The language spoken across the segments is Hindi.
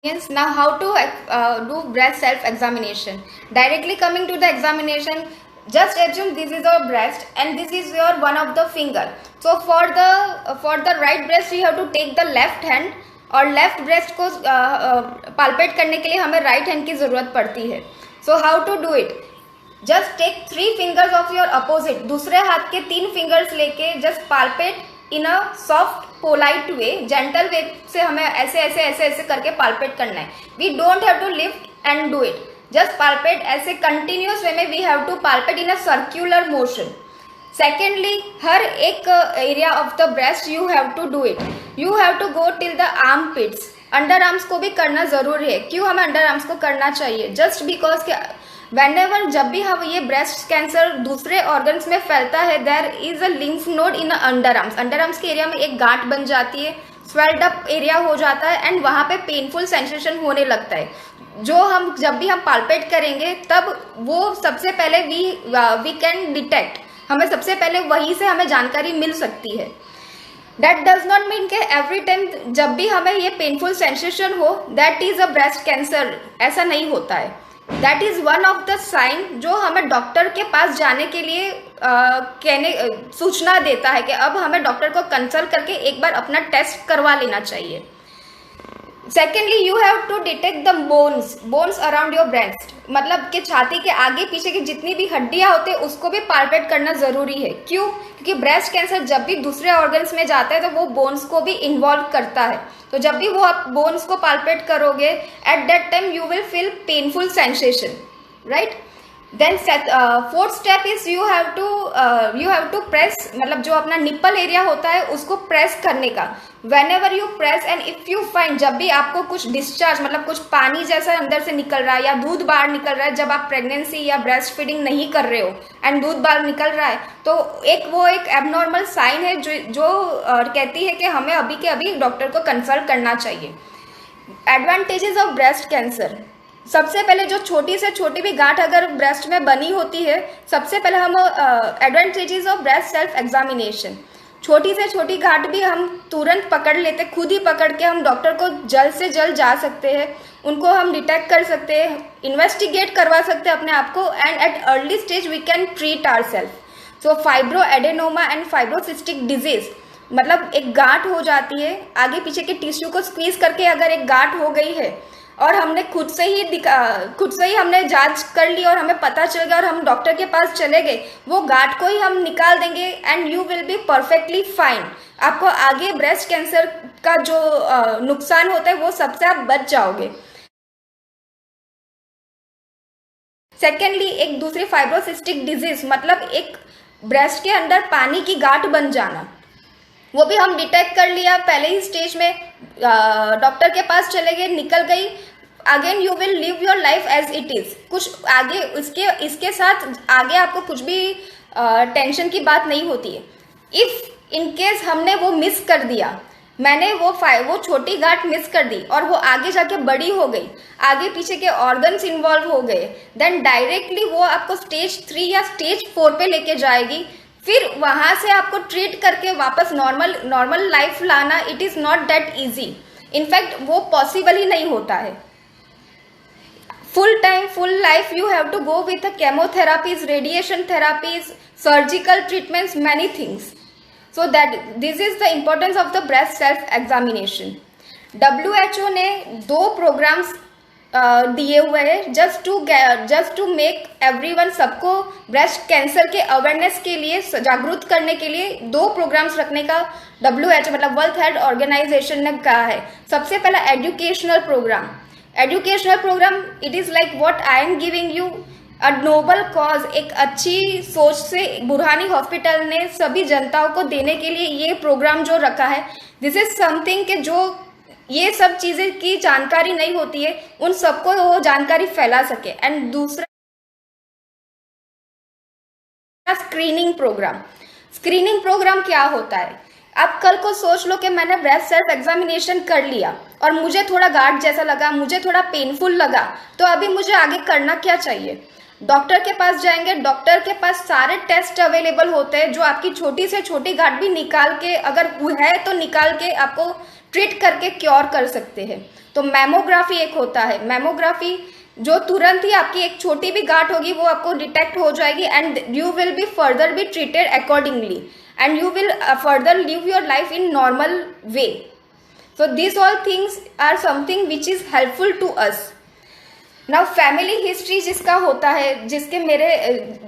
Yes, now how to do breast self-examination. Directly coming to the examination, just assume this is your breast and this is your one of the finger. So for the right breast, you have to take the left hand और लेफ्ट ब्रेस्ट को पाल्पेट करने के लिए हमें राइट हैंड की ज़रूरत पड़ती है. So how to do it? Just take 3 fingers of your opposite. दूसरे हाथ के 3 फिंगर्स लेके just palpate in a soft polite way, gentle way से हमें ऐसे ऐसे ऐसे ऐसे करके पाल्पेट करना है. We don't have to lift and do it. Just palpate ऐसे कंटिन्यूस वे में we have to palpate in a circular motion. Secondly, हर एक area of the breast you have to do it. You have to go till the armpits. Underarms को भी करना जरूरी है. क्यों हमें अंडर आर्म्स को करना चाहिए? जस्ट बिकॉज Whenever जब भी हम ये ब्रेस्ट कैंसर दूसरे ऑर्गन्स में फैलता है, there is a lymph node in under arms. Under arms के एरिया में एक गांठ बन जाती है, स्वेल्ड अप एरिया हो जाता है एंड वहाँ पे पेनफुल सेंसेशन होने लगता है. जो हम जब भी हम पाल्पेट करेंगे तब वो सबसे पहले वी कैन डिटेक्ट. हमें सबसे पहले वहीं से हमें जानकारी मिल सकती है. दैट डज नॉट मीन के एवरी टाइम जब भी हमें ये पेनफुल सेंसेशन हो that is a breast cancer. ऐसा नहीं होता है. That is one of the sign जो हमें डॉक्टर के पास जाने के लिए सूचना देता है कि अब हमें डॉक्टर को कंसल्ट करके एक बार अपना टेस्ट करवा लेना चाहिए. Secondly, you have to detect the bones around your breast. मतलब कि छाती के आगे पीछे की जितनी भी हड्डियां होती है उसको भी पाल्पेट करना जरूरी है. क्यों? क्योंकि ब्रेस्ट कैंसर जब भी दूसरे ऑर्गन्स में जाता है तो वो बोन्स को भी इन्वॉल्व करता है. तो जब भी वो आप बोन्स को पाल्पेट करोगे at that time you will feel painful sensation, right? Then fourth step is you have to press. मतलब जो अपना निप्पल एरिया होता है उसको प्रेस करने का. When ever you press and if you find जब भी आपको कुछ डिस्चार्ज मतलब कुछ पानी जैसा अंदर से निकल रहा है या दूध बाहर निकल रहा है, जब आप प्रेगनेंसी या ब्रेस्ट फीडिंग नहीं कर रहे हो एंड दूध बाहर निकल रहा है, तो वो एक एबनॉर्मल साइन है जो कहती है कि हमें अभी के अभी डॉक्टर को कंसल्ट करना चाहिए. Advantages of breast cancer. सबसे पहले जो छोटी से छोटी भी गांठ अगर ब्रेस्ट में बनी होती है, सबसे पहले हम advantages of breast self examination. छोटी से छोटी गांठ भी हम तुरंत पकड़ लेते, खुद ही पकड़ के हम डॉक्टर को जल्द से जल्द जा सकते हैं, उनको हम डिटेक्ट कर सकते हैं, इन्वेस्टिगेट करवा सकते हैं अपने आप को and at early stage we can treat our self. So fibroadenoma and fibrocystic disease मतलब एक गांठ हो जाती है, आगे पीछे के टिश्यू को स्क्वीज करके अगर एक गांठ हो गई है और हमने खुद से ही हमने जांच कर ली और हमें पता चल गया और हम डॉक्टर के पास चले गए, वो गांठ को ही हम निकाल देंगे and you will be perfectly fine. आपको आगे ब्रेस्ट कैंसर का जो नुकसान होता है वो सबसे आप बच जाओगे. सेकेंडली, एक दूसरी फाइब्रोसिस्टिक डिजीज मतलब एक ब्रेस्ट के अंदर पानी की गांठ बन जाना, वो भी हम डिटेक्ट कर लिया पहले ही स्टेज में, डॉक्टर के पास चले गए, निकल गई. Again you will live your life as it is. कुछ आगे इसके साथ आगे आपको कुछ भी टेंशन की बात नहीं होती है. इफ इन केस हमने वो मिस कर दिया, मैंने वो छोटी गांठ मिस कर दी और वो आगे जाके बड़ी हो गई, आगे पीछे के ऑर्गन्स इन्वॉल्व हो गए, देन डायरेक्टली वो आपको स्टेज 3 या स्टेज 4 पे लेके जाएगी. फिर वहां से आपको ट्रीट करके वापस नॉर्मल लाइफ लाना it is not that easy. In fact वो पॉसिबल ही नहीं होता है. Full life you have to go with chemotherapies, radiation therapies, surgical treatments, many things. So that this is the importance of the breast self examination. WHO ने 2 प्रोग्राम्स दिए हुए हैं जस्ट टू मेक एवरीवन. सबको ब्रेस्ट कैंसर के अवेयरनेस के लिए, जागरूक करने के लिए 2 प्रोग्राम्स रखने का WHO मतलब वर्ल्ड हेल्थ ऑर्गेनाइजेशन ने कहा है. सबसे पहला educational program it is like what I am giving you a noble cause. एक अच्छी सोच से बुरहानी हॉस्पिटल ने सभी जनताओं को देने के लिए ये प्रोग्राम जो रखा है. दिस इज समथिंग के जो ये सब चीजें की जानकारी नहीं होती है उन सबको वो जानकारी फैला सके. एंड दूसरा स्क्रीनिंग प्रोग्राम क्या होता है? आप कल को सोच लो कि मैंने ब्रेस्ट सेल्फ एग्जामिनेशन कर लिया और मुझे थोड़ा गांठ जैसा लगा, मुझे थोड़ा पेनफुल लगा, तो अभी मुझे आगे करना क्या चाहिए? डॉक्टर के पास जाएंगे, डॉक्टर के पास सारे टेस्ट अवेलेबल होते हैं जो आपकी छोटी से छोटी गांठ भी निकाल के, अगर है तो निकाल के आपको ट्रीट करके क्योर कर सकते हैं। तो मैमोग्राफी एक होता है, मैमोग्राफी जो तुरंत ही आपकी एक छोटी भी गांठ होगी वो आपको डिटेक्ट हो जाएगी and you will be further be treated accordingly and you will further live your life in normal way. So these all things are something which is helpful to us. Now family history जिसका होता है, जिसके मेरे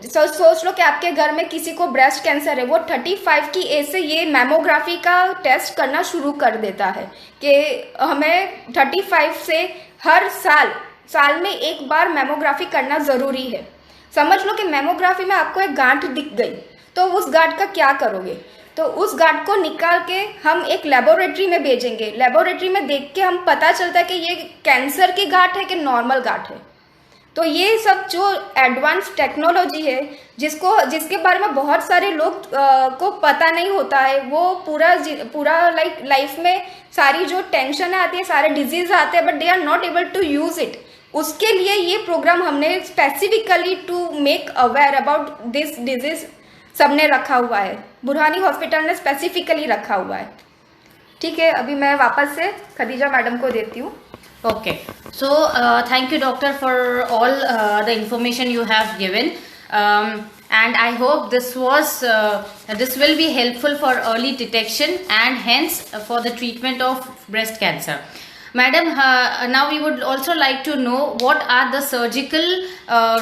सोच लो कि आपके घर में किसी को ब्रेस्ट कैंसर है, वो 35 की एज से ये मैमोग्राफी का टेस्ट करना शुरू कर देता है कि हमें 35 से हर साल में एक बार मैमोग्राफी करना ज़रूरी है। समझ लो कि मैमोग्राफी में आपको एक गांठ दिख गई तो उस गांठ का क्या करोगे, तो उस गांठ को निकाल के हम एक लेबोरेटरी में भेजेंगे। लेबोरेटरी में देख के हम पता चलता है कि ये कैंसर की गांठ है कि नॉर्मल गांठ है। तो ये सब जो एडवांस टेक्नोलॉजी है जिसके बारे में बहुत सारे लोग को पता नहीं होता है, वो पूरा लाइफ में सारी जो टेंशन आती है, सारे डिजीज आते हैं, but they are not able to use it. उसके लिए ये प्रोग्राम हमने specifically to make aware about this disease सबने रखा हुआ है, बुरहानी हॉस्पिटल ने स्पेसिफिकली रखा हुआ है। ठीक है, अभी मैं वापस से खदीजा मैडम को देती हूँ। Okay, so thank you doctor for all the information you have given, and I hope this will be helpful for early detection and hence for the treatment of breast cancer. Madam, now we would also like to know what are the surgical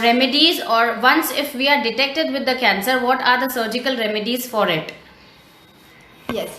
remedies, or once if we are detected with the cancer, what are the surgical remedies for it? Yes.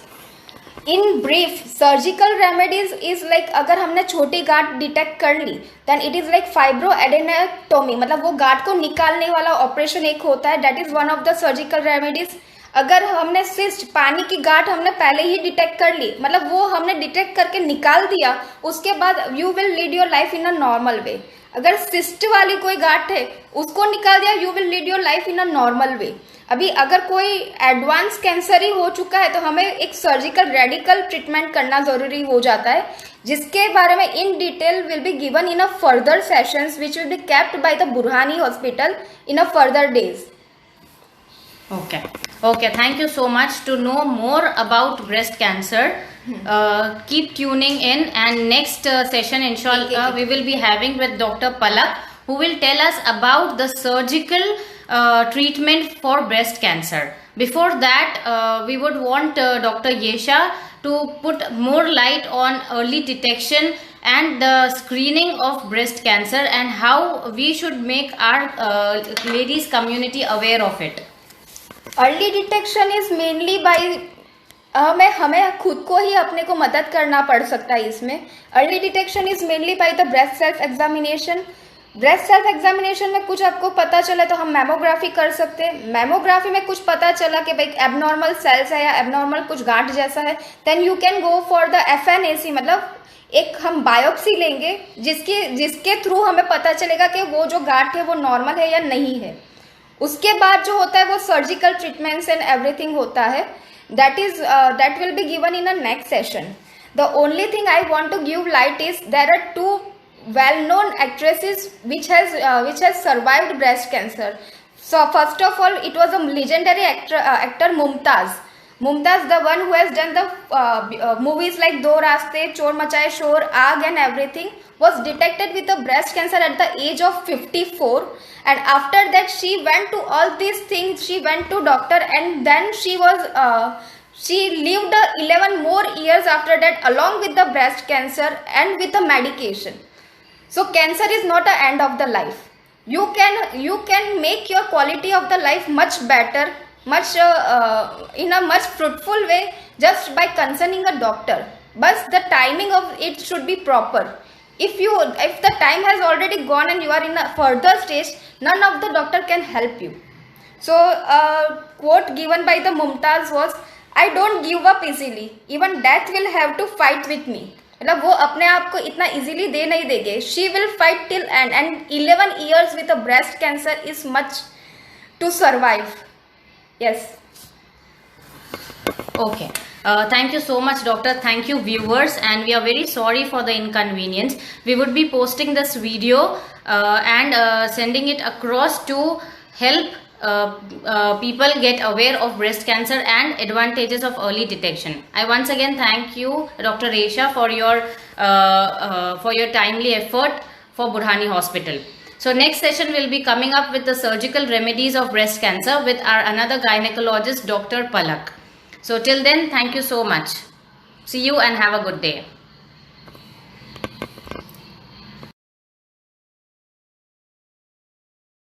In brief, surgical remedies is like अगर हमने छोटी गांठ डिटेक्ट कर ली then it is like fibroadenectomy, मतलब वो गांठ को निकालने वाला ऑपरेशन एक होता है, that is one of the surgical remedies. अगर हमने सिस्ट पानी की गांठ हमने पहले ही डिटेक्ट कर ली, मतलब वो हमने डिटेक्ट करके निकाल दिया, उसके बाद you will lead your life in a normal way. अगर सिस्ट वाली कोई गांठ है उसको निकाल दिया, you will lead your life in a normal way. अभी अगर कोई एडवांस कैंसर ही हो चुका है तो हमें एक सर्जिकल रेडिकल ट्रीटमेंट करना जरूरी हो जाता है, जिसके बारे में in detail will be given in a further sessions which will be kept by the Burhani hospital in a further days. Okay, thank you so much. To know more about breast cancer, keep tuning in, and next session inshallah we will be having with Dr. Palak, who will tell us about the surgical treatment for breast cancer. Before that, we would want Dr. Yesha to put more light on early detection and the screening of breast cancer and how we should make our ladies community aware of it. Early detection is mainly by हमें खुद को ही अपने को मदद करना पड़ सकता है इसमें। Early detection is mainly by the breast self examination. Breast self examination में कुछ आपको पता चला तो हम मैमोग्राफी कर सकते हैं। मैमोग्राफी में कुछ पता चला कि भाई एबनॉर्मल सेल्स है या एबनॉर्मल कुछ गांठ जैसा है, then you can go for the FNAC, मतलब एक हम बायोप्सी लेंगे जिसके थ्रू हमें पता चलेगा कि वो जो गांठ है वो नॉर्मल है या नहीं है। उसके बाद जो होता है वो सर्जिकल ट्रीटमेंट्स एंड एवरीथिंग होता है, that will be given in a next session. The only thing I want to give light is there are 2 well-known actresses which has survived breast cancer. So first of all, it was a legendary actor Mumtaz, the one who has done the movies like Do Raaste, Chor Machaye Shor, Aag and everything, was detected with a breast cancer at the age of 54, and after that she went to all these things, she went to doctor, and then she lived 11 more years after that along with the breast cancer and with the medication. So cancer is not an end of the life. You can make your quality of the life much better, in a much fruitful way just by concerning a doctor. But the timing of it should be proper. If the time has already gone and you are in a further stage, none of the doctor can help you. So quote given by the Mumtaz was, "I don't give up easily. Even death will have to fight with me." मतलब वो अपने आप को इतना इजीली दे नहीं देंगे. She will fight till end, and 11 years with a breast cancer is much to survive. Yes. Okay. Thank you so much, doctor. Thank you, viewers, and we are very sorry for the inconvenience. We would be posting this video and sending it across to help people get aware of breast cancer and advantages of early detection. I once again thank you, Dr. Resha, for your timely effort for Burhani Hospital. So next session will be coming up with the surgical remedies of breast cancer with our another gynecologist, Dr. Palak. So till then, thank you so much. See you and have a good day.